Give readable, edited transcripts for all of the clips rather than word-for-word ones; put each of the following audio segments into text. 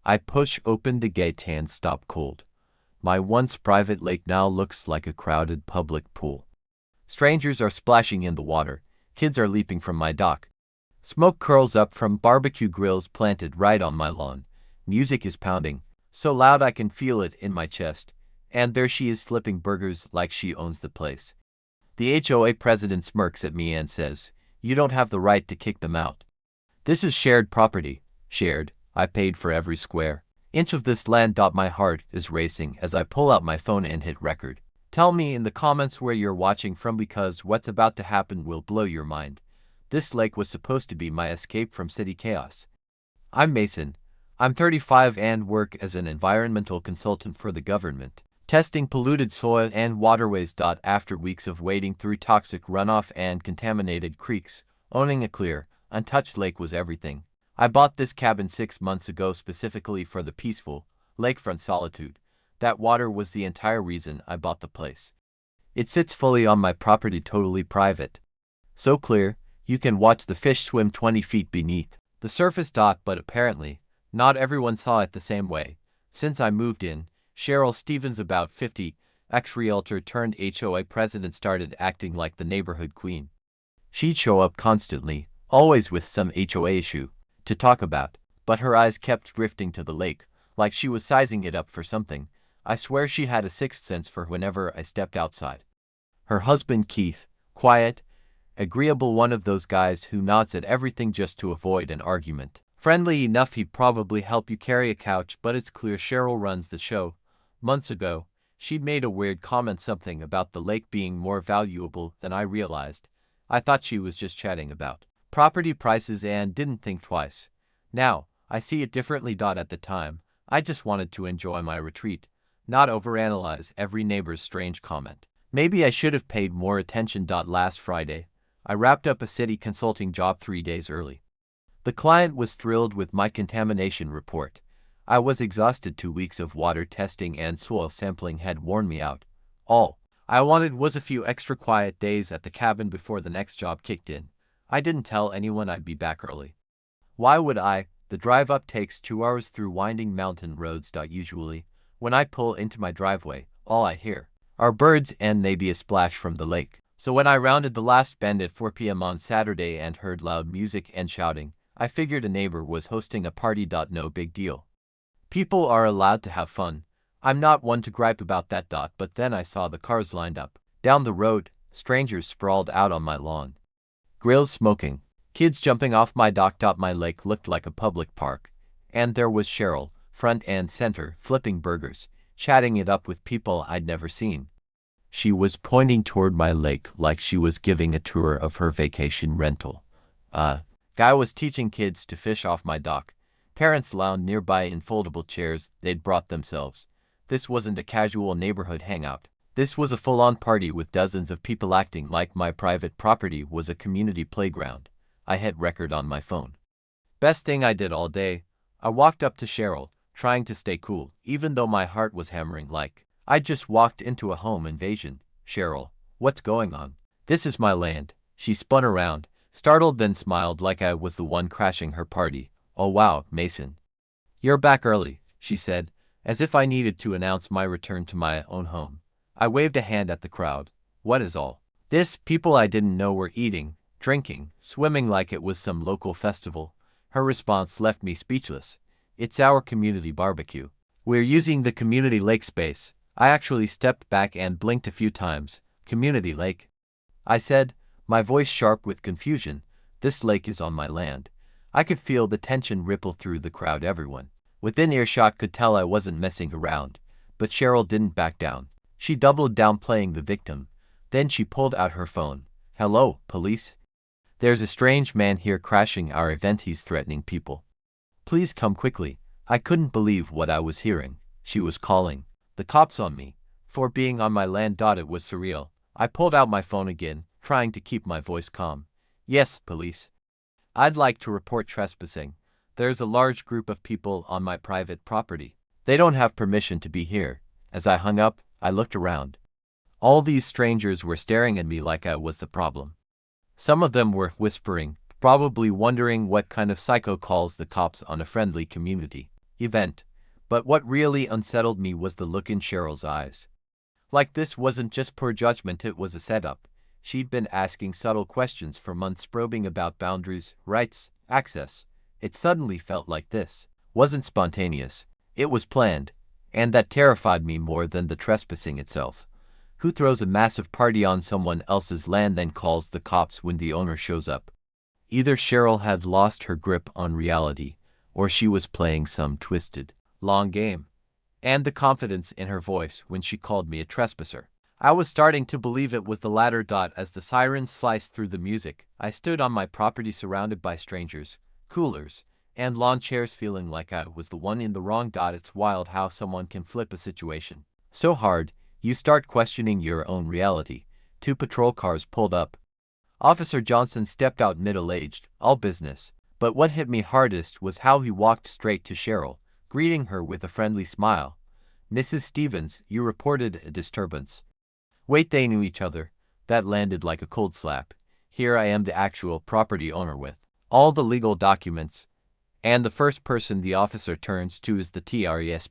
I push open the gate and stop cold. My once private lake now looks like a crowded public pool. Strangers are splashing in the water. Kids are leaping from my dock. Smoke curls up from barbecue grills planted right on my lawn. Music is pounding, so loud I can feel it in my chest. And there she is flipping burgers like she owns the place. The HOA president smirks at me and says, "You don't have the right to kick them out. This is shared property." Shared. I paid for every square inch of this land. My heart is racing as I pull out my phone and hit record. Tell me in the comments where you're watching from, because what's about to happen will blow your mind. This lake was supposed to be my escape from city chaos. I'm Mason. I'm 35 and work as an environmental consultant for the government, testing polluted soil and waterways. After weeks of wading through toxic runoff and contaminated creeks, owning a clear, untouched lake was everything. I bought this cabin 6 months ago specifically for the peaceful, lakefront solitude. That water was the entire reason I bought the place. It sits fully on my property, totally private. So clear, you can watch the fish swim 20 feet beneath the surface. But apparently, not everyone saw it the same way. Since I moved in, Cheryl Stevens, about 50, ex-realtor turned HOA president, started acting like the neighborhood queen. She'd show up constantly, always with some HOA issue to talk about, but her eyes kept drifting to the lake, like she was sizing it up for something. I swear she had a sixth sense for whenever I stepped outside. Her husband Keith, quiet, agreeable, one of those guys who nods at everything just to avoid an argument. Friendly enough he'd probably help you carry a couch, but it's clear Cheryl runs the show. Months ago, she'd made a weird comment, something about the lake being more valuable than I realized. I thought she was just chatting about property prices and didn't think twice. Now, I see it differently. At the time, I just wanted to enjoy my retreat, not overanalyze every neighbor's strange comment. Maybe I should have paid more attention. Last Friday, I wrapped up a city consulting job 3 days early. The client was thrilled with my contamination report. I was exhausted. 2 weeks of water testing and soil sampling had worn me out. All I wanted was a few extra quiet days at the cabin before the next job kicked in. I didn't tell anyone I'd be back early. Why would I? The drive up takes 2 hours through winding mountain roads. Usually, when I pull into my driveway, all I hear are birds and maybe a splash from the lake. So when I rounded the last bend at 4 p.m. on Saturday and heard loud music and shouting, I figured a neighbor was hosting a party. No big deal. People are allowed to have fun. I'm not one to gripe about that. But then I saw the cars lined up down the road, strangers sprawled out on my lawn, grills smoking, kids jumping off my dock. My lake looked like a public park, and there was Cheryl, front and center, flipping burgers, chatting it up with people I'd never seen. She was pointing toward my lake like she was giving a tour of her vacation rental. Guy was teaching kids to fish off my dock. Parents lounged nearby in foldable chairs they'd brought themselves. This wasn't a casual neighborhood hangout. This was a full-on party with dozens of people acting like my private property was a community playground. I hit record on my phone. Best thing I did all day. I walked up to Cheryl, trying to stay cool, even though my heart was hammering like I just walked into a home invasion. "Cheryl, what's going on? This is my land." She spun around, startled, then smiled like I was the one crashing her party. "Oh wow, Mason. You're back early," she said, as if I needed to announce my return to my own home. I waved a hand at the crowd. What is all this? People I didn't know were eating, drinking, swimming like it was some local festival. Her response left me speechless. "It's our community barbecue. We're using the community lake space." I actually stepped back and blinked a few times. "Community lake?" I said, my voice sharp with confusion. "This lake is on my land." I could feel the tension ripple through the crowd. Everyone within earshot could tell I wasn't messing around. But Cheryl didn't back down. She doubled down, playing the victim. Then she pulled out her phone. "Hello, police? There's a strange man here crashing our event. He's threatening people. Please come quickly." I couldn't believe what I was hearing. She was calling the cops on me for being on my land. It was surreal. I pulled out my phone again, trying to keep my voice calm. "Yes, police. I'd like to report trespassing. There's a large group of people on my private property. They don't have permission to be here." As I hung up, I looked around. All these strangers were staring at me like I was the problem. Some of them were whispering, probably wondering what kind of psycho calls the cops on a friendly community. event. But what really unsettled me was the look in Cheryl's eyes. Like this wasn't just poor judgment, it was a setup. She'd been asking subtle questions for months, probing about boundaries, rights, access. It suddenly felt like this wasn't spontaneous, it was planned, and that terrified me more than the trespassing itself. Who throws a massive party on someone else's land then calls the cops when the owner shows up? Either Cheryl had lost her grip on reality, or she was playing some twisted, long game. And the confidence in her voice when she called me a trespasser. I was starting to believe it was the latter. As the sirens sliced through the music, I stood on my property surrounded by strangers, coolers, and lawn chairs, feeling like I was the one in the wrong. It's wild how someone can flip a situation so hard, you start questioning your own reality. 2 patrol cars pulled up. Officer Johnson stepped out, middle-aged, all business. But what hit me hardest was how he walked straight to Cheryl, greeting her with a friendly smile. "Mrs. Stevens, you reported a disturbance." Wait, they knew each other. That landed like a cold slap. Here I am, the actual property owner with all the legal documents. And the first person the officer turns to is the trespasser.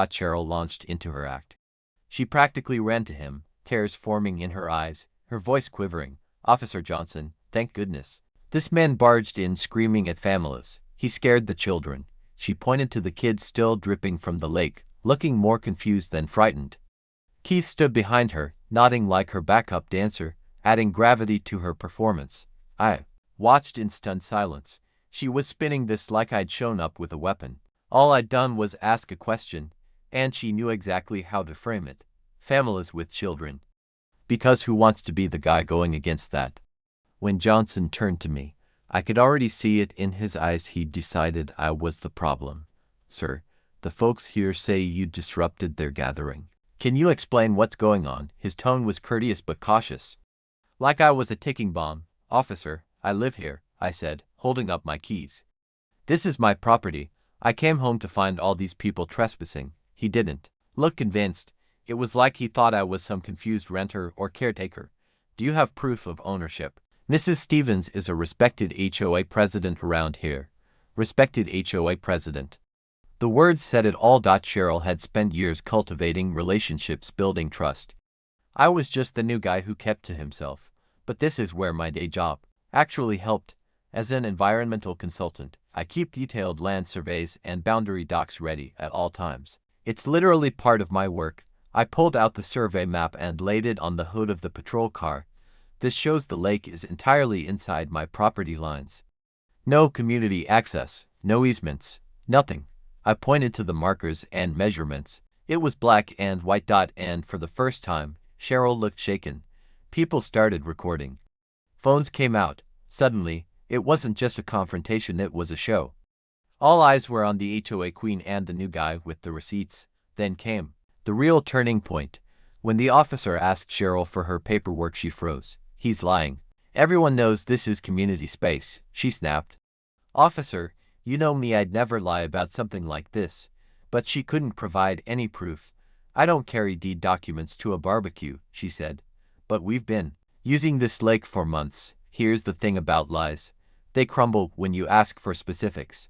Cheryl launched into her act. She practically ran to him, tears forming in her eyes, her voice quivering. "Officer Johnson, thank goodness." This man barged in, screaming at families. He scared the children. She pointed to the kids still dripping from the lake, looking more confused than frightened. Keith stood behind her, nodding like her backup dancer, adding gravity to her performance. I watched in stunned silence. She was spinning this like I'd shown up with a weapon. All I'd done was ask a question, and she knew exactly how to frame it. Families with children. Because who wants to be the guy going against that? When Johnson turned to me, I could already see it in his eyes. He'd decided I was the problem. "Sir, the folks here say you disrupted their gathering. Can you explain what's going on?" His tone was courteous but cautious. Like I was a ticking bomb. "Officer, I live here," I said, holding up my keys. "This is my property. I came home to find all these people trespassing." He didn't look convinced. It was like he thought I was some confused renter or caretaker. "Do you have proof of ownership?" "Mrs. Stevens is a respected HOA president around here." Respected HOA president. The words said it all. Cheryl had spent years cultivating relationships, building trust. I was just the new guy who kept to himself. But this is where my day job actually helped. As an environmental consultant, I keep detailed land surveys and boundary docs ready at all times. It's literally part of my work. I pulled out the survey map and laid it on the hood of the patrol car. This shows the lake is entirely inside my property lines. No community access, no easements, nothing. I pointed to the markers and measurements. It was black and white. And for the first time, Cheryl looked shaken. People started recording. Phones came out. Suddenly, it wasn't just a confrontation, it was a show. All eyes were on the HOA queen and the new guy with the receipts. Then came the real turning point. When the officer asked Cheryl for her paperwork, she froze. "He's lying. Everyone knows this is community space," she snapped. "Officer, you know me, I'd never lie about something like this." But she couldn't provide any proof. "I don't carry deed documents to a barbecue," she said. "But we've been using this lake for months." Here's the thing about lies. They crumble when you ask for specifics.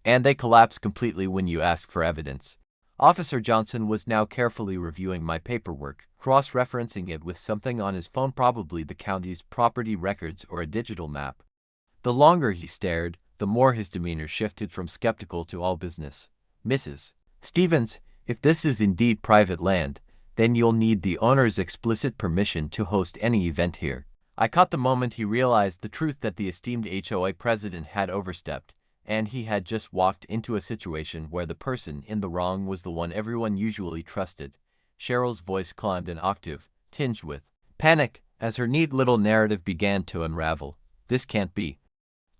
And they collapse completely when you ask for evidence. Officer Johnson was now carefully reviewing my paperwork, cross-referencing it with something on his phone, probably the county's property records or a digital map. The longer he stared, the more his demeanor shifted from skeptical to all business. "Mrs. Stevens, if this is indeed private land, then you'll need the owner's explicit permission to host any event here." I caught the moment he realized the truth, that the esteemed HOA president had overstepped, and he had just walked into a situation where the person in the wrong was the one everyone usually trusted. Cheryl's voice climbed an octave, tinged with panic, as her neat little narrative began to unravel. "This can't be.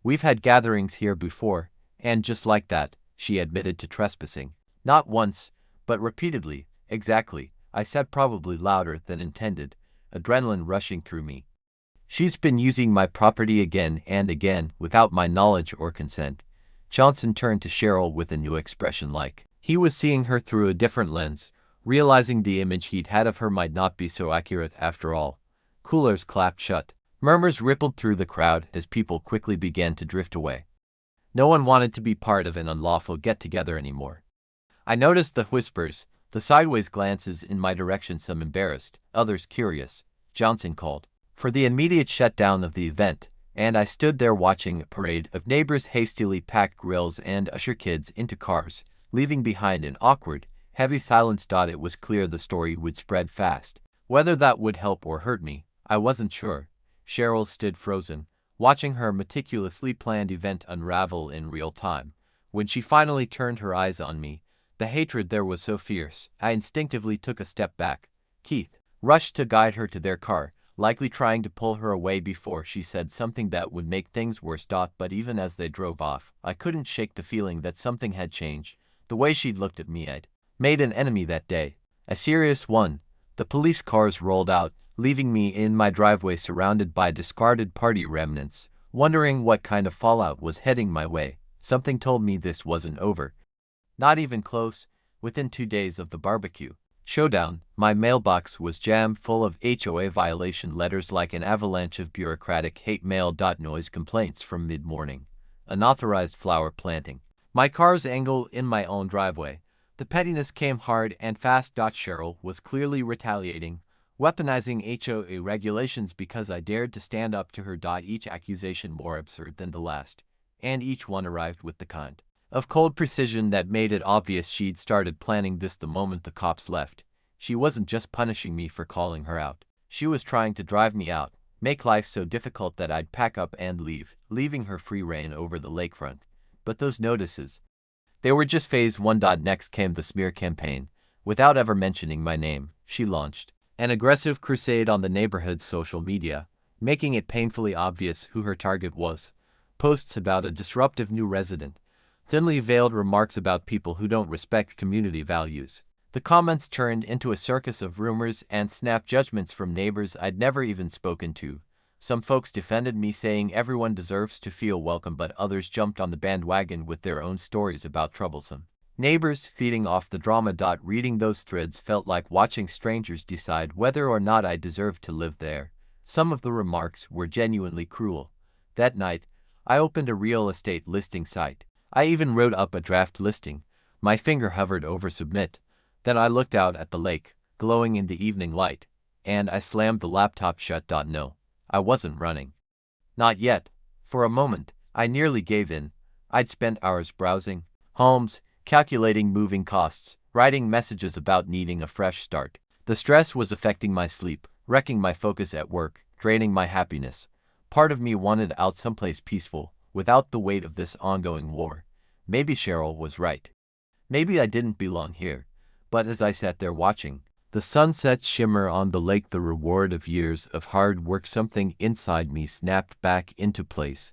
We've had gatherings here before, and just like that," she admitted to trespassing. "Not once, but repeatedly." "Exactly," I said, probably louder than intended, adrenaline rushing through me. "She's been using my property again and again without my knowledge or consent." Johnson turned to Cheryl with a new expression, like he was seeing her through a different lens, realizing the image he'd had of her might not be so accurate after all. Coolers clapped shut. Murmurs rippled through the crowd as people quickly began to drift away. No one wanted to be part of an unlawful get-together anymore. I noticed the whispers, the sideways glances in my direction, some embarrassed, others curious. Johnson called for the immediate shutdown of the event, and I stood there watching a parade of neighbors hastily pack grills and usher kids into cars, leaving behind an awkward, heavy silence. It was clear the story would spread fast. Whether that would help or hurt me, I wasn't sure. Cheryl stood frozen, watching her meticulously planned event unravel in real time. When she finally turned her eyes on me, the hatred there was so fierce, I instinctively took a step back. Keith rushed to guide her to their car, likely trying to pull her away before she said something that would make things worse. But even as they drove off, I couldn't shake the feeling that something had changed. The way she'd looked at me, I'd made an enemy that day. A serious one. The police cars rolled out, leaving me in my driveway surrounded by discarded party remnants, wondering what kind of fallout was heading my way. Something told me this wasn't over. Not even close. Within 2 days of the barbecue showdown, my mailbox was jammed full of HOA violation letters like an avalanche of bureaucratic hate mail. Noise complaints from mid-morning. Unauthorized flower planting. My car's angle in my own driveway. The pettiness came hard and fast. Cheryl was clearly retaliating, weaponizing HOA regulations because I dared to stand up to her. Each accusation more absurd than the last, and each one arrived with the kind of cold precision that made it obvious she'd started planning this the moment the cops left. She wasn't just punishing me for calling her out. She was trying to drive me out, make life so difficult that I'd pack up and leave, leaving her free rein over the lakefront. But those notices, they were just phase 1. Next came the smear campaign. Without ever mentioning my name, she launched an aggressive crusade on the neighborhood's social media, making it painfully obvious who her target was. Posts about a disruptive new resident, thinly veiled remarks about people who don't respect community values. The comments turned into a circus of rumors and snap judgments from neighbors I'd never even spoken to. Some folks defended me, saying everyone deserves to feel welcome, but others jumped on the bandwagon with their own stories about troublesome neighbors feeding off the drama. Reading those threads felt like watching strangers decide whether or not I deserved to live there. Some of the remarks were genuinely cruel. That night, I opened a real estate listing site. I even wrote up a draft listing. My finger hovered over submit. Then I looked out at the lake, glowing in the evening light, and I slammed the laptop shut. No, I wasn't running. Not yet. For a moment, I nearly gave in. I'd spent hours browsing homes, calculating moving costs, writing messages about needing a fresh start. The stress was affecting my sleep, wrecking my focus at work, draining my happiness. Part of me wanted out someplace peaceful, without the weight of this ongoing war. Maybe Cheryl was right. Maybe I didn't belong here. But as I sat there watching the sunset shimmer on the lake, the reward of years of hard work, something inside me snapped back into place.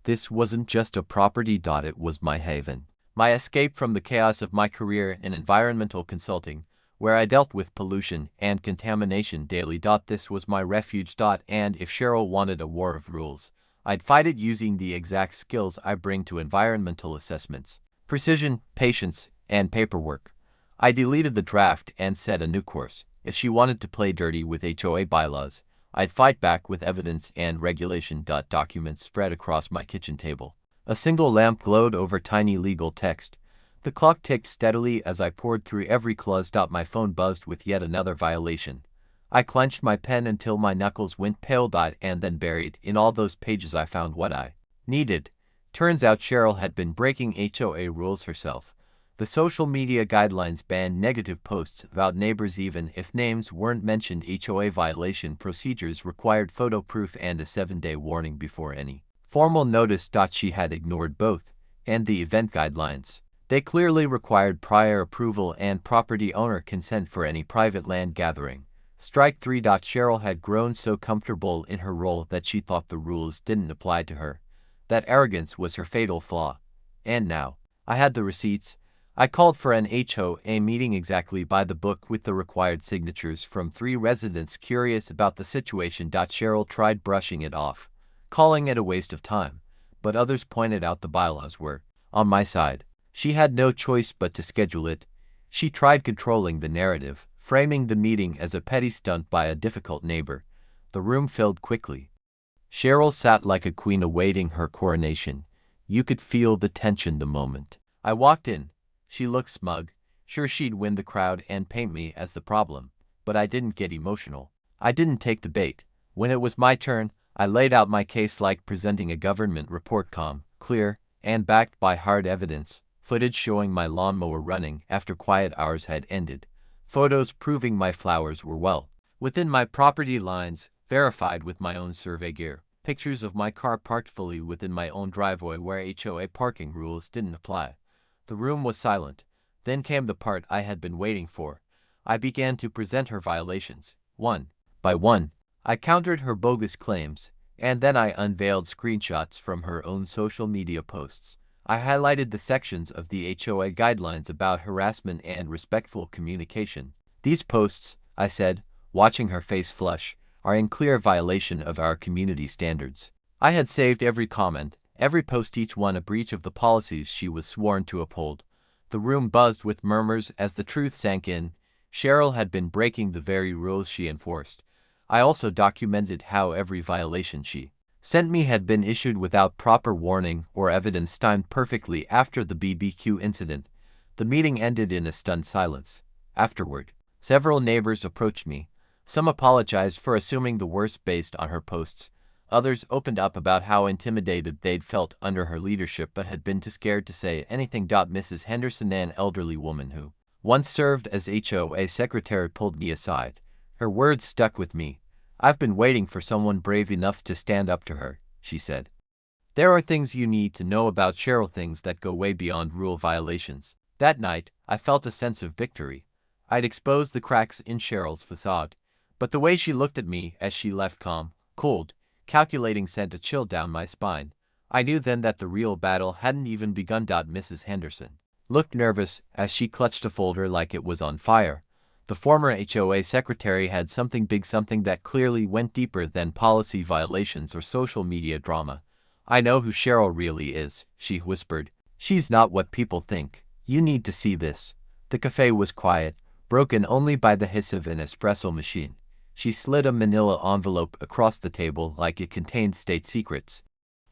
This wasn't just a property. It was my haven. My escape from the chaos of my career in environmental consulting, where I dealt with pollution and contamination daily. This was my refuge. And if Cheryl wanted a war of rules, I'd fight it using the exact skills I bring to environmental assessments: precision, patience, and paperwork. I deleted the draft and set a new course. If she wanted to play dirty with HOA bylaws, I'd fight back with evidence and regulation. Documents spread across my kitchen table. A single lamp glowed over tiny legal text. The clock ticked steadily as I poured through every clause. My phone buzzed with yet another violation. I clenched my pen until my knuckles went pale. And then, buried in all those pages, I found what I needed. Turns out Cheryl had been breaking HOA rules herself. The social media guidelines banned negative posts about neighbors even if names weren't mentioned. HOA violation procedures required photo proof and a 7-day warning before any formal notice. She had ignored both, and the event guidelines. They clearly required prior approval and property owner consent for any private land gathering. Strike 3. Cheryl had grown so comfortable in her role that she thought the rules didn't apply to her. That arrogance was her fatal flaw. And now, I had the receipts. I called for an HOA meeting exactly by the book with the required signatures from 3 residents curious about the situation. Cheryl tried brushing it off, calling it a waste of time, but others pointed out the bylaws were on my side. She had no choice but to schedule it. She tried controlling the narrative, framing the meeting as a petty stunt by a difficult neighbor. The room filled quickly. Cheryl sat like a queen awaiting her coronation, You could feel the tension the moment I walked in. She looked smug, sure she'd win the crowd and paint me as the problem. But I didn't get emotional. I didn't take the bait. When it was my turn, I laid out my case like presenting a government report, calm, clear, and backed by hard evidence. Footage showing my lawnmower running after quiet hours had ended. Photos proving my flowers were well within my property lines, verified with my own survey gear. Pictures of my car parked fully within my own driveway where HOA parking rules didn't apply. The room was silent. Then came the part I had been waiting for. I began to present her violations, one by one. I countered her bogus claims, and then I unveiled screenshots from her own social media posts. I highlighted the sections of the HOA guidelines about harassment and respectful communication. These posts, I said, watching her face flush, are in clear violation of our community standards. I had saved every comment, every post, each one a breach of the policies she was sworn to uphold. The room buzzed with murmurs as the truth sank in. Cheryl had been breaking the very rules she enforced. I also documented how every violation she sent me had been issued without proper warning or evidence, timed perfectly after the BBQ incident. The meeting ended in a stunned silence. Afterward, several neighbors approached me. Some apologized for assuming the worst based on her posts. Others opened up about how intimidated they'd felt under her leadership but had been too scared to say anything. Mrs. Henderson, an elderly woman who once served as HOA secretary, pulled me aside. Her words stuck with me. "I've been waiting for someone brave enough to stand up to her," she said. "There are things you need to know about Cheryl, things that go way beyond rule violations." That night, I felt a sense of victory. I'd exposed the cracks in Cheryl's facade. But the way she looked at me as she left, calm, cold, calculating, sent a chill down my spine. I knew then that the real battle hadn't even begun. Mrs. Henderson looked nervous as she clutched a folder like it was on fire. The former HOA secretary had something big, something that clearly went deeper than policy violations or social media drama. "I know who Cheryl really is," she whispered. "She's not what people think. You need to see this." The cafe was quiet, broken only by the hiss of an espresso machine. She slid a manila envelope across the table like it contained state secrets.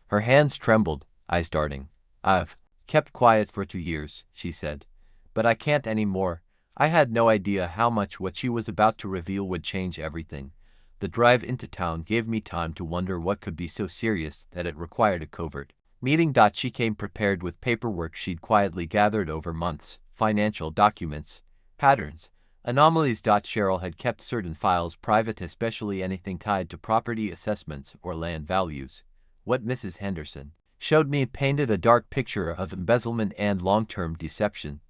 Her hands trembled, eyes darting. "I've kept quiet for 2 years," she said. "But I can't anymore." I had no idea how much what she was about to reveal would change everything. The drive into town gave me time to wonder what could be so serious that it required a covert meeting. She came prepared with paperwork she'd quietly gathered over months, financial documents, patterns, anomalies. Cheryl had kept certain files private, especially anything tied to property assessments or land values. What Mrs. Henderson showed me painted a dark picture of embezzlement and long-term deception.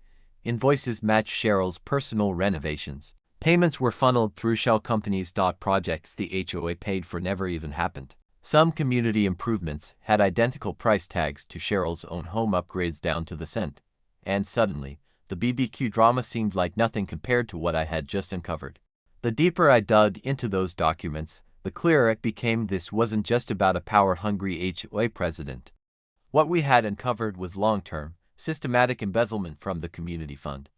Invoices matched Cheryl's personal renovations. Payments were funneled through shell companies. Projects the HOA paid for never even happened. Some community improvements had identical price tags to Cheryl's own home upgrades down to the cent. And suddenly, the BBQ drama seemed like nothing compared to what I had just uncovered. The deeper I dug into those documents, the clearer it became this wasn't just about a power-hungry HOA president. What we had uncovered was long-term, systematic embezzlement from the community fund.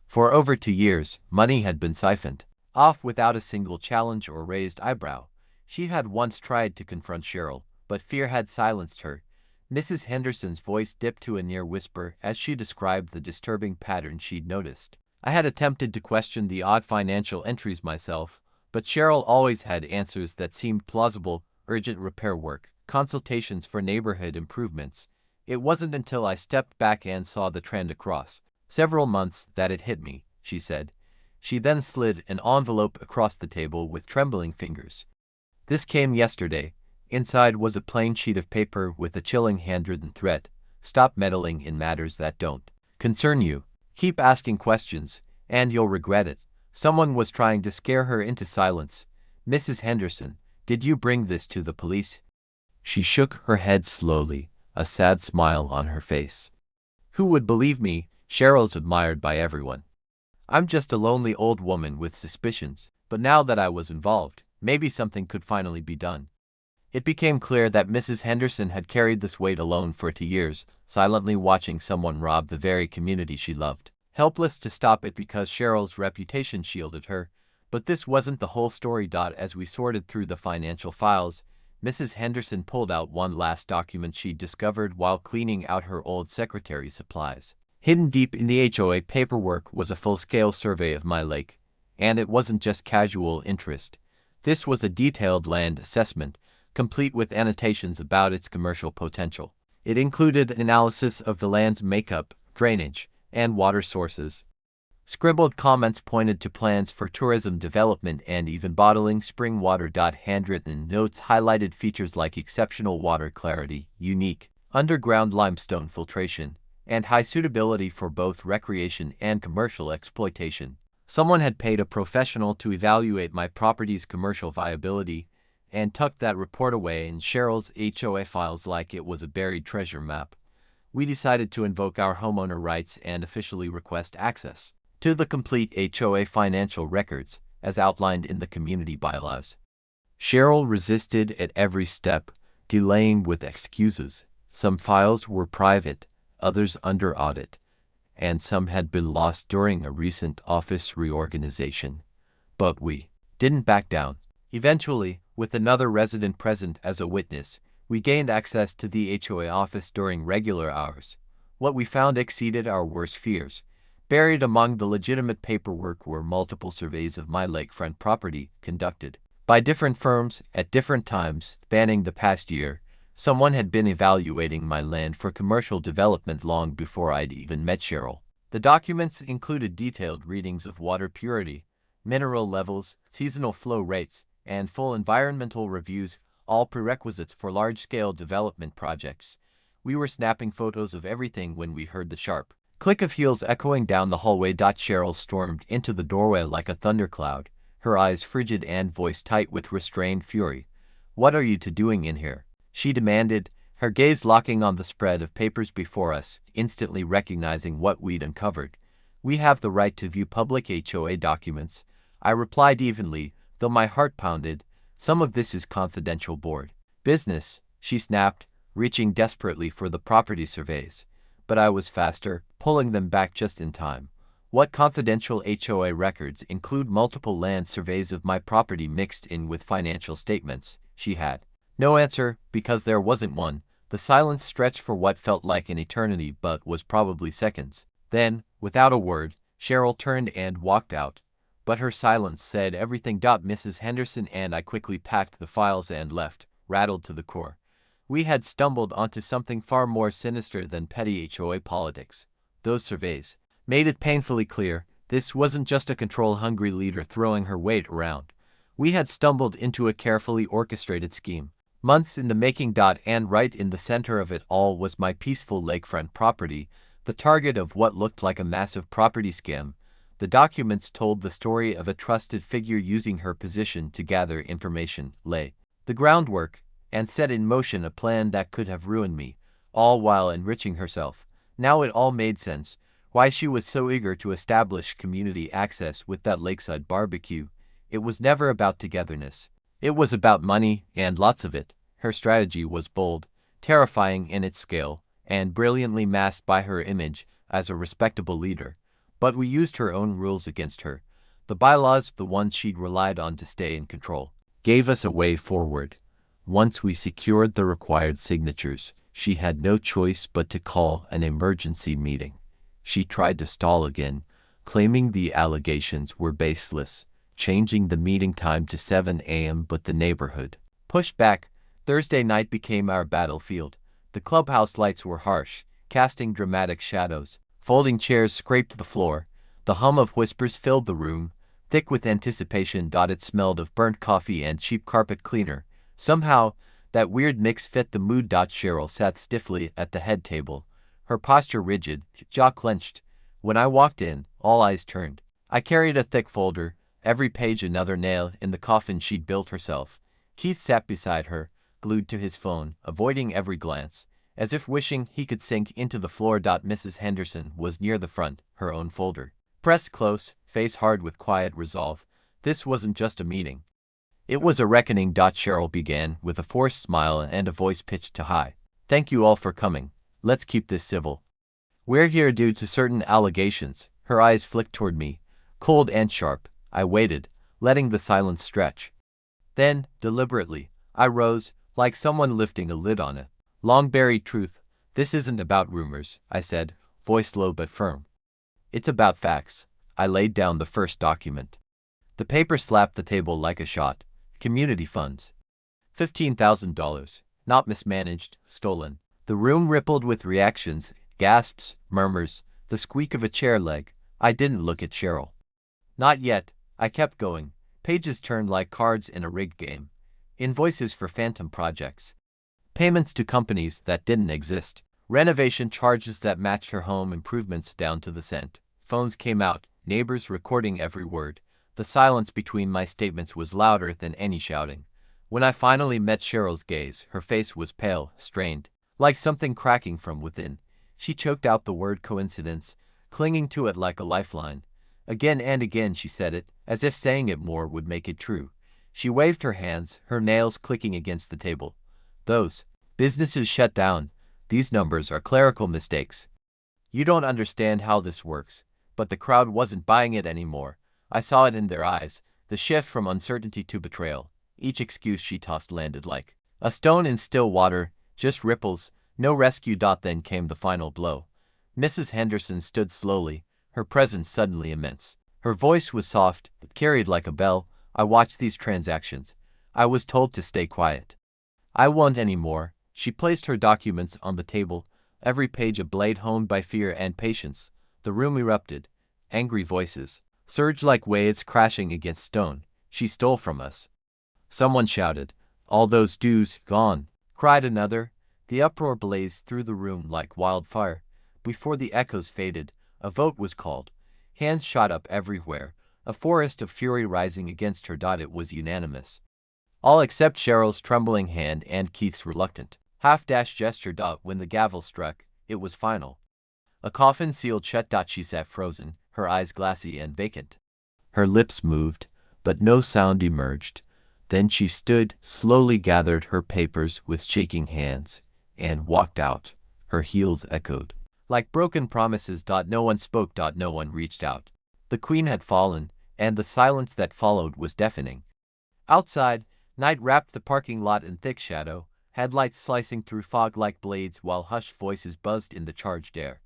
For over 2 years, money had been siphoned off without a single challenge or raised eyebrow. She had once tried to confront Cheryl, but fear had silenced her. Mrs. Henderson's voice dipped to a near whisper as she described the disturbing pattern she'd noticed. I had attempted to question the odd financial entries myself, but Cheryl always had answers that seemed plausible: urgent repair work, consultations for neighborhood improvements. It wasn't until I stepped back and saw the trend across several months that it hit me, she said. She then slid an envelope across the table with trembling fingers. "This came yesterday." Inside was a plain sheet of paper with a chilling handwritten threat: "Stop meddling in matters that don't concern you. Keep asking questions, and you'll regret it." Someone was trying to scare her into silence. "Mrs. Henderson, did you bring this to the police?" She shook her head slowly, a sad smile on her face. "Who would believe me? Cheryl's admired by everyone. I'm just a lonely old woman with suspicions, but now that I was involved, maybe something could finally be done." It became clear that Mrs. Henderson had carried this weight alone for 2 years, silently watching someone rob the very community she loved, helpless to stop it because Cheryl's reputation shielded her. But this wasn't the whole story. As we sorted through the financial files, Mrs. Henderson pulled out one last document she'd discovered while cleaning out her old secretary's supplies. Hidden deep in the HOA paperwork was a full-scale survey of my lake, and it wasn't just casual interest. This was a detailed land assessment, complete with annotations about its commercial potential. It included analysis of the land's makeup, drainage, and water sources. Scribbled comments pointed to plans for tourism development and even bottling spring water. Handwritten notes highlighted features like exceptional water clarity, unique underground limestone filtration, and high suitability for both recreation and commercial exploitation. Someone had paid a professional to evaluate my property's commercial viability and tucked that report away in Cheryl's HOA files like it was a buried treasure map. We decided to invoke our homeowner rights and officially request access to the complete HOA financial records, as outlined in the community bylaws. Cheryl resisted at every step, delaying with excuses. Some files were private, others under audit, and some had been lost during a recent office reorganization. But we didn't back down. Eventually, with another resident present as a witness, we gained access to the HOA office during regular hours. What we found exceeded our worst fears. Buried among the legitimate paperwork were multiple surveys of my lakefront property conducted by different firms at different times spanning the past year. Someone had been evaluating my land for commercial development long before I'd even met Cheryl. The documents included detailed readings of water purity, mineral levels, seasonal flow rates, and full environmental reviews, all prerequisites for large-scale development projects. We were snapping photos of everything when we heard the sharp click of heels echoing down the hallway. Cheryl stormed into the doorway like a thundercloud, her eyes frigid and voice tight with restrained fury. "What are you two doing in here?" she demanded, her gaze locking on the spread of papers before us, instantly recognizing what we'd uncovered. "We have the right to view public HOA documents," I replied evenly, though my heart pounded. "Some of this is confidential board business," she snapped, reaching desperately for the property surveys. But I was faster, pulling them back just in time. "What confidential HOA records include multiple land surveys of my property mixed in with financial statements?" She had no answer, because there wasn't one. The silence stretched for what felt like an eternity but was probably seconds. Then, without a word, Cheryl turned and walked out. But her silence said everything. Mrs. Henderson and I quickly packed the files and left, rattled to the core. We had stumbled onto something far more sinister than petty HOA politics. Those surveys made it painfully clear this wasn't just a control-hungry leader throwing her weight around. We had stumbled into a carefully orchestrated scheme, months in the making. And right in the center of it all was my peaceful lakefront property, the target of what looked like a massive property scam. The documents told the story of a trusted figure using her position to gather information, lay the groundwork, and set in motion a plan that could have ruined me, all while enriching herself. Now it all made sense, why she was so eager to establish community access with that lakeside barbecue. It was never about togetherness. It was about money, and lots of it. Her strategy was bold, terrifying in its scale, and brilliantly masked by her image as a respectable leader. But we used her own rules against her. The bylaws, the ones she'd relied on to stay in control, gave us a way forward. Once we secured the required signatures, she had no choice but to call an emergency meeting. She tried to stall again, claiming the allegations were baseless, changing the meeting time to 7 a.m. but the neighborhood pushed back. Thursday night became our battlefield. The clubhouse lights were harsh, casting dramatic shadows. Folding chairs scraped the floor. The hum of whispers filled the room, thick with anticipation. It smelled of burnt coffee and cheap carpet cleaner. Somehow, that weird mix fit the mood. Cheryl sat stiffly at the head table, her posture rigid, jaw clenched. When I walked in, all eyes turned. I carried a thick folder, every page another nail in the coffin she'd built herself. Keith sat beside her, glued to his phone, avoiding every glance, as if wishing he could sink into the floor. Mrs. Henderson was near the front, her own folder pressed close, face hard with quiet resolve. This wasn't just a meeting. It was a reckoning. Cheryl began, with a forced smile and a voice pitched to high. "Thank you all for coming. Let's keep this civil. We're here due to certain allegations." Her eyes flicked toward me, cold and sharp. I waited, letting the silence stretch. Then, deliberately, I rose, like someone lifting a lid on a long-buried truth. This isn't about rumors, I said, voice low but firm. It's about facts. I laid down the first document. The paper slapped the table like a shot. Community funds. $15,000. Not mismanaged, stolen. The room rippled with reactions, gasps, murmurs, the squeak of a chair leg. I didn't look at Cheryl. Not yet. I kept going. Pages turned like cards in a rigged game. Invoices for phantom projects. Payments to companies that didn't exist. Renovation charges that matched her home improvements down to the cent. Phones came out, neighbors recording every word. The silence between my statements was louder than any shouting. When I finally met Cheryl's gaze, her face was pale, strained, like something cracking from within. She choked out the word coincidence, clinging to it like a lifeline. Again and again she said it, as if saying it more would make it true. She waved her hands, her nails clicking against the table. Those businesses shut down. These numbers are clerical mistakes. You don't understand how this works. But the crowd wasn't buying it anymore. I saw it in their eyes, the shift from uncertainty to betrayal. Each excuse she tossed landed like a stone in still water, just ripples, no rescue. Then came the final blow. Mrs. Henderson stood slowly, her presence suddenly immense. Her voice was soft, but carried like a bell. I watched these transactions. I was told to stay quiet. I won't anymore. She placed her documents on the table, every page a blade honed by fear and patience. The room erupted. Angry voices surged like waves crashing against stone. She stole from us. Someone shouted. All those dues gone, cried another. The uproar blazed through the room like wildfire. Before the echoes faded, a vote was called. Hands shot up everywhere, a forest of fury rising against her. It was unanimous. All except Cheryl's trembling hand and Keith's reluctant, half-dash gesture. When the gavel struck, it was final. A coffin sealed shut. She sat frozen, her eyes glassy and vacant. Her lips moved, but no sound emerged. Then she stood, slowly gathered her papers with shaking hands, and walked out. Her heels echoed like broken promises. No one spoke. No one reached out. The queen had fallen, and the silence that followed was deafening. Outside, night wrapped the parking lot in thick shadow, headlights slicing through fog like blades while hushed voices buzzed in the charged air.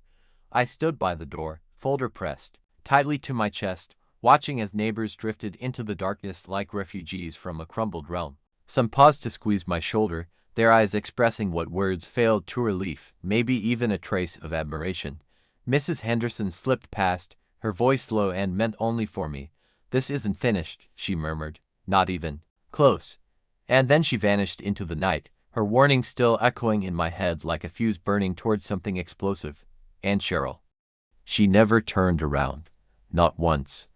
I stood by the door, folder pressed tightly to my chest, watching as neighbors drifted into the darkness like refugees from a crumbled realm. Some paused to squeeze my shoulder, their eyes expressing what words failed to relief, maybe even a trace of admiration. Mrs. Henderson slipped past, her voice low and meant only for me. This isn't finished, she murmured. Not even close. And then she vanished into the night, her warning still echoing in my head like a fuse burning towards something explosive. And Cheryl. She never turned around. Not once.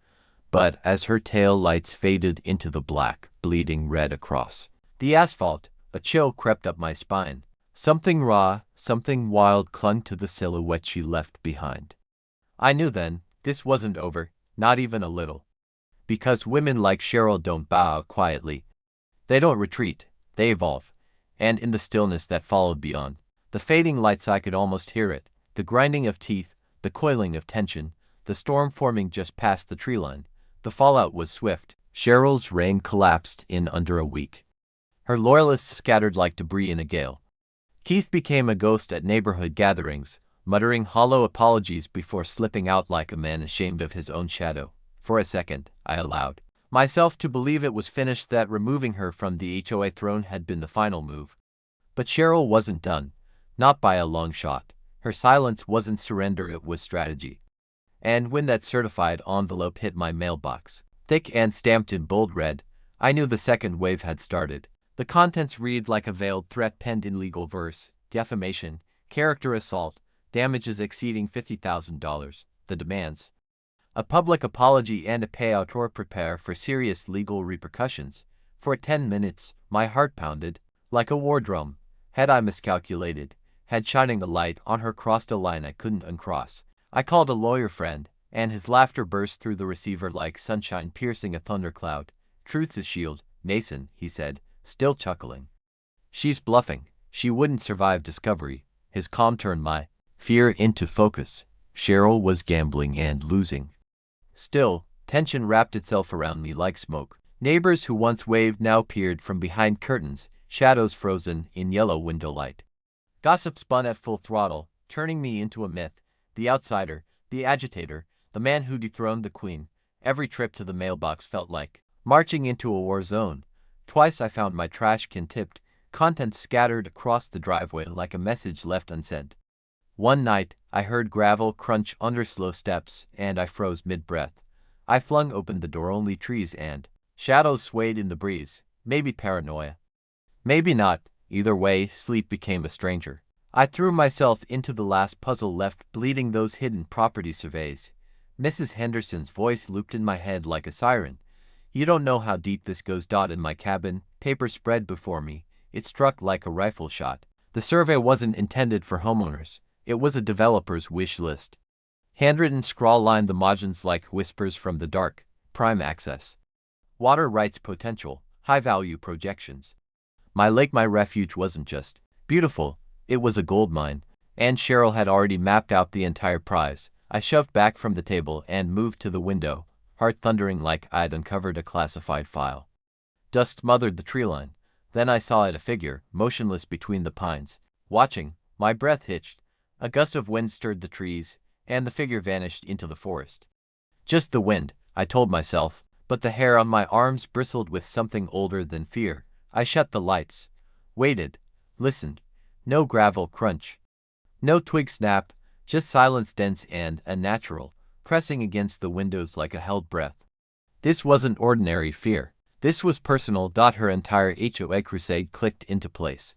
But as her tail lights faded into the black, bleeding red across the asphalt, a chill crept up my spine. Something raw, something wild clung to the silhouette she left behind. I knew then, this wasn't over, not even a little. Because women like Cheryl don't bow out quietly. They don't retreat, they evolve. And in the stillness that followed beyond the fading lights I could almost hear it, the grinding of teeth, the coiling of tension, the storm forming just past the tree line. The fallout was swift. Cheryl's reign collapsed in under a week. Her loyalists scattered like debris in a gale. Keith became a ghost at neighborhood gatherings, muttering hollow apologies before slipping out like a man ashamed of his own shadow. For a second, I allowed myself to believe it was finished, that removing her from the HOA throne had been the final move. But Cheryl wasn't done. Not by a long shot. Her silence wasn't surrender, it was strategy. And when that certified envelope hit my mailbox, thick and stamped in bold red, I knew the second wave had started. The contents read like a veiled threat penned in legal verse: defamation, character assault, damages exceeding $50,000, the demands, a public apology and a payout, or prepare for serious legal repercussions. For 10 minutes, my heart pounded like a war drum. Had I miscalculated? Had shining a light on her crossed a line I couldn't uncross? I called a lawyer friend, and his laughter burst through the receiver like sunshine piercing a thundercloud. Truth's a shield, Mason, he said, still chuckling. She's bluffing. She wouldn't survive discovery. His calm turned my fear into focus. Cheryl was gambling and losing. Still, tension wrapped itself around me like smoke. Neighbors who once waved now peered from behind curtains, shadows frozen in yellow window light. Gossip spun at full throttle, turning me into a myth, the outsider, the agitator, the man who dethroned the queen. Every trip to the mailbox felt like marching into a war zone. Twice I found my trash can tipped, contents scattered across the driveway like a message left unsent. One night, I heard gravel crunch under slow steps, and I froze mid-breath. I flung open the door, only trees and shadows swayed in the breeze. Maybe paranoia. Maybe not. Either way, sleep became a stranger. I threw myself into the last puzzle left, bleeding those hidden property surveys. Mrs. Henderson's voice looped in my head like a siren. You don't know how deep this goes. In my cabin, paper spread before me. It struck like a rifle shot. The survey wasn't intended for homeowners. It was a developer's wish list. Handwritten scrawl lined the margins like whispers from the dark. Prime access. Water rights potential. High-value projections. My lake, my refuge, wasn't just beautiful. It was a gold mine. And Cheryl had already mapped out the entire prize. I shoved back from the table and moved to the window, heart thundering like I'd uncovered a classified file. Dust smothered the treeline. Then I saw it, a figure, motionless between the pines. Watching, my breath hitched. A gust of wind stirred the trees, and the figure vanished into the forest. Just the wind, I told myself, but the hair on my arms bristled with something older than fear. I shut the lights, waited, listened. No gravel crunch. No twig snap, just silence, dense and unnatural, pressing against the windows like a held breath. This wasn't ordinary fear. This was personal. Her entire HOA crusade clicked into place.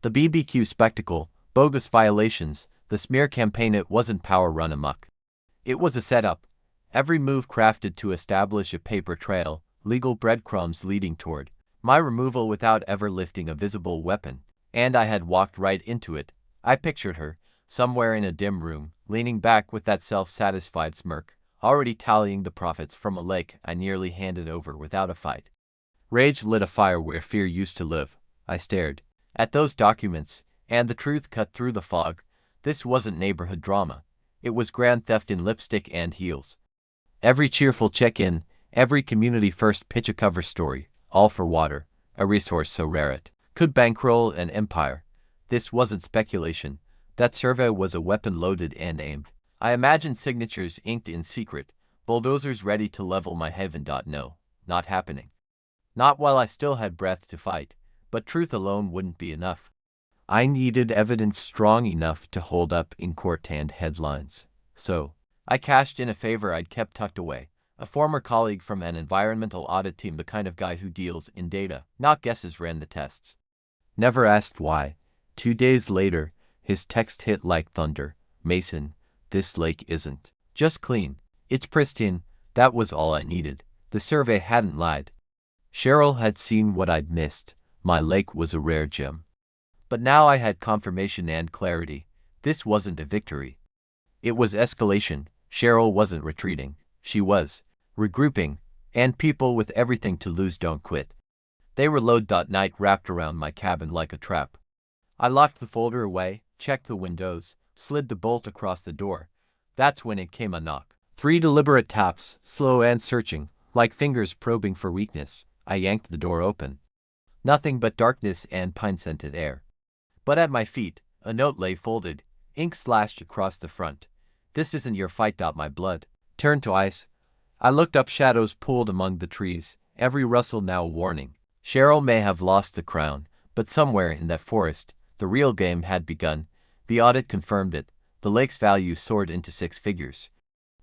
The BBQ spectacle, bogus violations, the smear campaign. It wasn't power run amok. It was a setup. Every move crafted to establish a paper trail, legal breadcrumbs leading toward my removal without ever lifting a visible weapon. And I had walked right into it. I pictured her, somewhere in a dim room, leaning back with that self-satisfied smirk, already tallying the profits from a lake I nearly handed over without a fight. Rage lit a fire where fear used to live. I stared at those documents, and the truth cut through the fog. This wasn't neighborhood drama. It was grand theft in lipstick and heels. Every cheerful check-in, every community-first pitch, a cover story, all for water, a resource so rare it could bankroll an empire. This wasn't speculation. That survey was a weapon loaded and aimed. I imagined signatures inked in secret, bulldozers ready to level my heaven. No, not happening. Not while I still had breath to fight, but truth alone wouldn't be enough. I needed evidence strong enough to hold up in court and headlines. So, I cashed in a favor I'd kept tucked away. A former colleague from an environmental audit team, the kind of guy who deals in data, not guesses, ran the tests. Never asked why. 2 days later, his text hit like thunder. Mason, this lake isn't just clean. It's pristine. That was all I needed. The survey hadn't lied. Cheryl had seen what I'd missed. My lake was a rare gem. But now I had confirmation and clarity. This wasn't a victory. It was escalation. Cheryl wasn't retreating. She was regrouping. And people with everything to lose don't quit. They reload. Night wrapped around my cabin like a trap. I locked the folder away, checked the windows, slid the bolt across the door. That's when it came, a knock. 3 deliberate taps, slow and searching, like fingers probing for weakness. I yanked the door open. Nothing but darkness and pine-scented air. But at my feet, a note lay folded, ink slashed across the front. This isn't your fight. My blood turned to ice. I looked up, shadows pooled among the trees, every rustle now a warning. Cheryl may have lost the crown, but somewhere in that forest, the real game had begun. The audit confirmed it. The lake's value soared into 6 figures.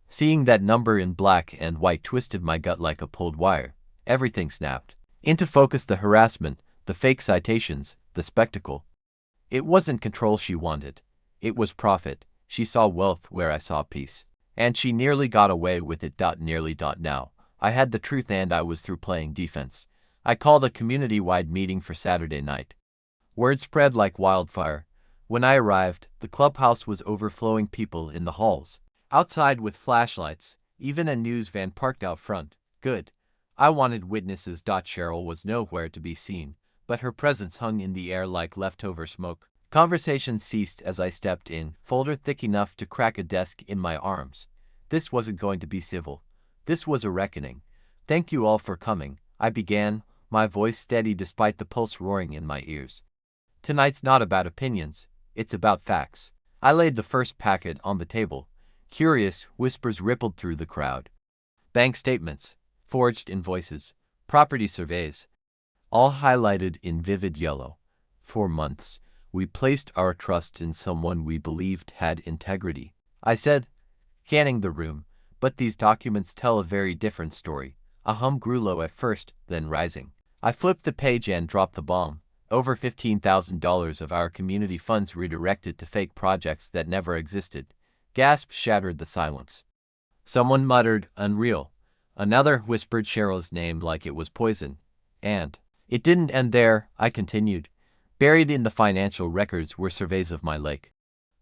Seeing that number in black and white twisted my gut like a pulled wire. Everything snapped into focus: the harassment, the fake citations, the spectacle. It wasn't control she wanted. It was profit. She saw wealth where I saw peace. And she nearly got away with it. Nearly. Now, I had the truth and I was through playing defense. I called a community-wide meeting for Saturday night. Word spread like wildfire. When I arrived, the clubhouse was overflowing, people in the halls, outside with flashlights, even a news van parked out front. Good. I wanted witnesses. Cheryl was nowhere to be seen, but her presence hung in the air like leftover smoke. Conversation ceased as I stepped in, folder thick enough to crack a desk in my arms. This wasn't going to be civil. This was a reckoning. Thank you all for coming, I began, my voice steady despite the pulse roaring in my ears. Tonight's not about opinions, it's about facts. I laid the first packet on the table. Curious whispers rippled through the crowd. Bank statements, forged invoices, property surveys, all highlighted in vivid yellow. For months, we placed our trust in someone we believed had integrity, I said, scanning the room, but these documents tell a very different story. A hum grew low at first, then rising. I flipped the page and dropped the bomb. Over $15,000 of our community funds redirected to fake projects that never existed. Gasps shattered the silence. Someone muttered, "Unreal." Another whispered Cheryl's name like it was poison. And it didn't end there, I continued. Buried in the financial records were surveys of my lake.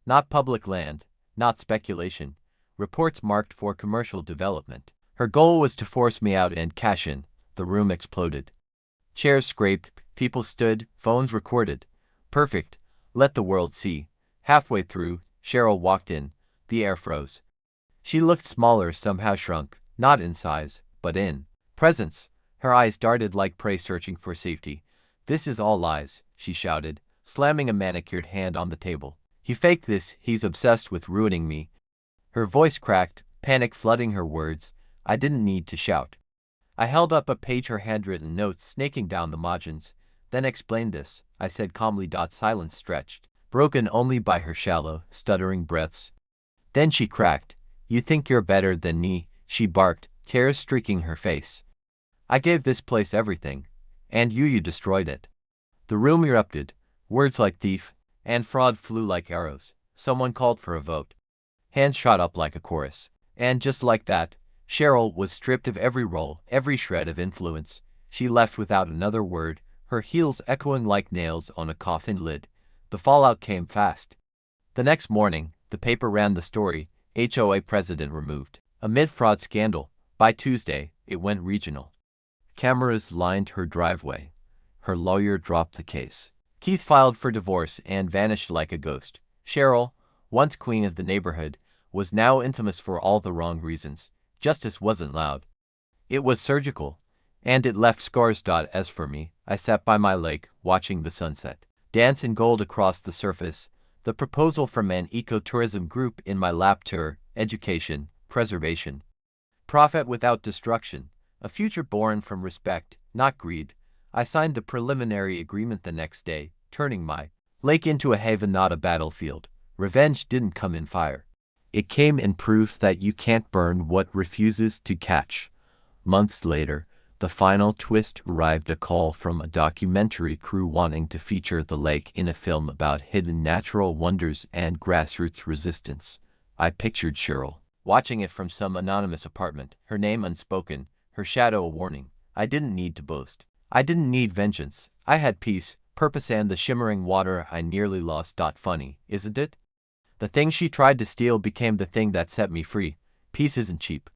Not public land, not speculation. Reports marked for commercial development. Her goal was to force me out and cash in. The room exploded. Chairs scraped, people stood, phones recorded. Perfect. Let the world see. Halfway through, Cheryl walked in. The air froze. She looked smaller, somehow shrunk, not in size, but in presence. Her eyes darted like prey searching for safety. "This is all lies," she shouted, slamming a manicured hand on the table. "He faked this, he's obsessed with ruining me." Her voice cracked, panic flooding her words. I didn't need to shout. I held up a page, her handwritten notes snaking down the margins. "Then explain this," I said calmly. Silence stretched, broken only by her shallow, stuttering breaths. Then she cracked. "You think you're better than me," she barked, tears streaking her face. "I gave this place everything, and you destroyed it." The room erupted. Words like thief and fraud flew like arrows. Someone called for a vote. Hands shot up like a chorus. And just like that, Cheryl was stripped of every role, every shred of influence. She left without another word, her heels echoing like nails on a coffin lid. The fallout came fast. The next morning, the paper ran the story, HOA president removed. Amid fraud scandal, by Tuesday, it went regional. Cameras lined her driveway. Her lawyer dropped the case. Keith filed for divorce and vanished like a ghost. Cheryl, once queen of the neighborhood, was now infamous for all the wrong reasons. Justice wasn't loud. It was surgical, and it left scars. As for me, I sat by my lake, watching the sunset dance in gold across the surface, the proposal from an ecotourism group in my lap: tour, education, preservation, profit without destruction, a future born from respect, not greed. I signed the preliminary agreement the next day, turning my lake into a haven, not a battlefield. Revenge didn't come in fire. It came in proof that you can't burn what refuses to catch. Months later, the final twist arrived: a call from a documentary crew wanting to feature the lake in a film about hidden natural wonders and grassroots resistance. I pictured Cheryl watching it from some anonymous apartment, her name unspoken, her shadow a warning. I didn't need to boast. I didn't need vengeance. I had peace, purpose, and the shimmering water I nearly lost. Funny, isn't it? The thing she tried to steal became the thing that set me free. Peace isn't cheap,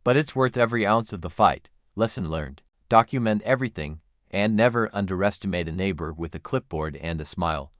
but it's worth every ounce of the fight. Lesson learned. Document everything, and never underestimate a neighbor with a clipboard and a smile.